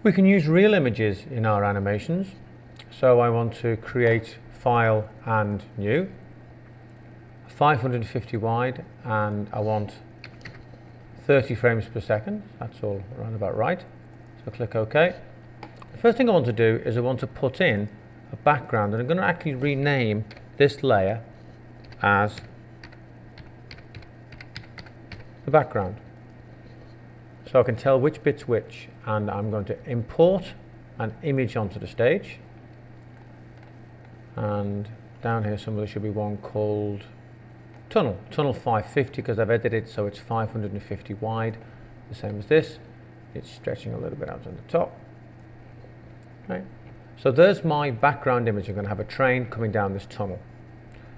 We can use real images in our animations. So I want to create file and new, 550 wide, and I want 30 frames per second. That's all around about right. So click OK. The first thing I want to do is I want to put in a background, and I'm going to actually rename this layer as the background, so I can tell which bit's which. And I'm going to import an image onto the stage, and down here somewhere there should be one called tunnel 550, because I've edited it so it's 550 wide, the same as this. It's stretching a little bit out on the top. Okay, so there's my background image. I'm going to have a train coming down this tunnel,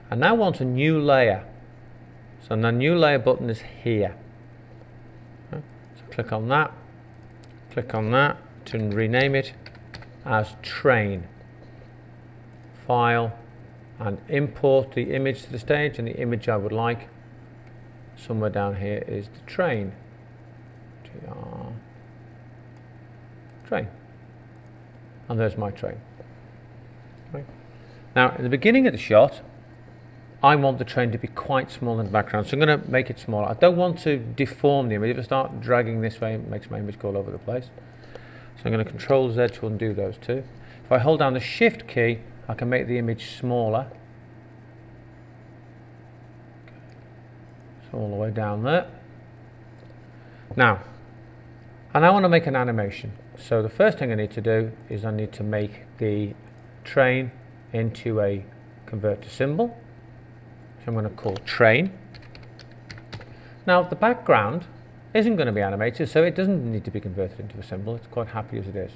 and now I want a new layer. So the new layer button is here. Okay, so click on that to rename it as train. File and import the image to the stage, and the image I would like somewhere down here is the train. Train. And there's my train. Right. Now in the beginning of the shot I want the train to be quite small in the background, so I'm going to make it smaller. I don't want to deform the image. If I start dragging this way, it makes my image go all over the place. So I'm going to Control Z to undo those two. If I hold down the Shift key, I can make the image smaller. So all the way down there. Now, I now want to make an animation. So the first thing I need to do is I need to make the train into a convert to symbol. So I'm going to call train. Now the background isn't going to be animated, so it doesn't need to be converted into a symbol. It's quite happy as it is.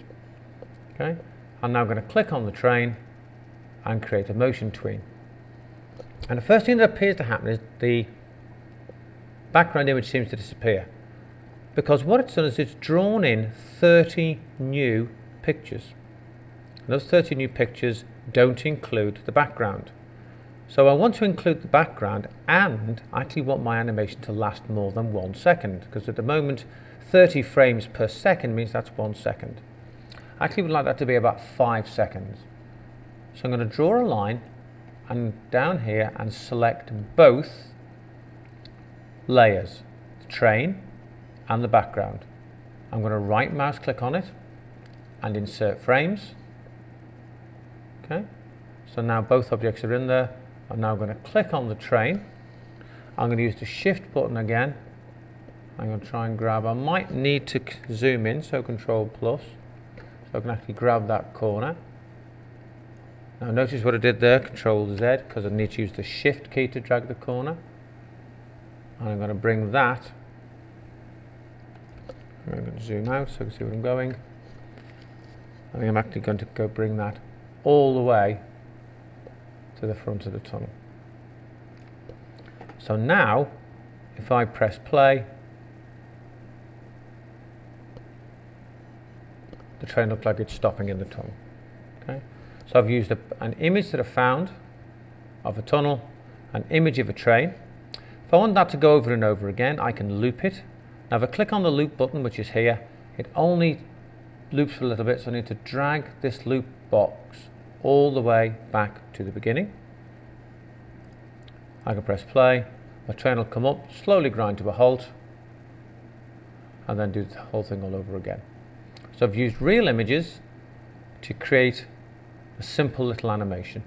Okay, I'm now going to click on the train and create a motion tween. And the first thing that appears to happen is the background image seems to disappear, because what it's done is it's drawn in 30 new pictures. And those 30 new pictures don't include the background. So I want to include the background, and I actually want my animation to last more than 1 second, because at the moment 30 frames per second means that's 1 second. I actually would like that to be about 5 seconds. So I'm going to draw a line and down here and select both layers, the train and the background. I'm going to right mouse click on it and insert frames. Okay, so now both objects are in there. I'm now going to click on the train. I'm going to use the Shift button again. I'm going to try and grab, I might need to zoom in, so Control plus, so I can actually grab that corner. Now notice what I did there, Control Z, because I need to use the Shift key to drag the corner. And I'm going to bring that, I'm going to zoom out so you can see where I'm going. I think I'm actually going to go bring that all the way to the front of the tunnel. So now if I press play, the train looks like it's stopping in the tunnel. Okay, so I've used an image that I found of a tunnel, an image of a train. If I want that to go over and over again, I can loop it. Now if I click on the loop button, which is here, it only loops for a little bit, so I need to drag this loop box all the way back to the beginning. I can press play, my train will come up, slowly grind to a halt, and then do the whole thing all over again. So I've used real images to create a simple little animation.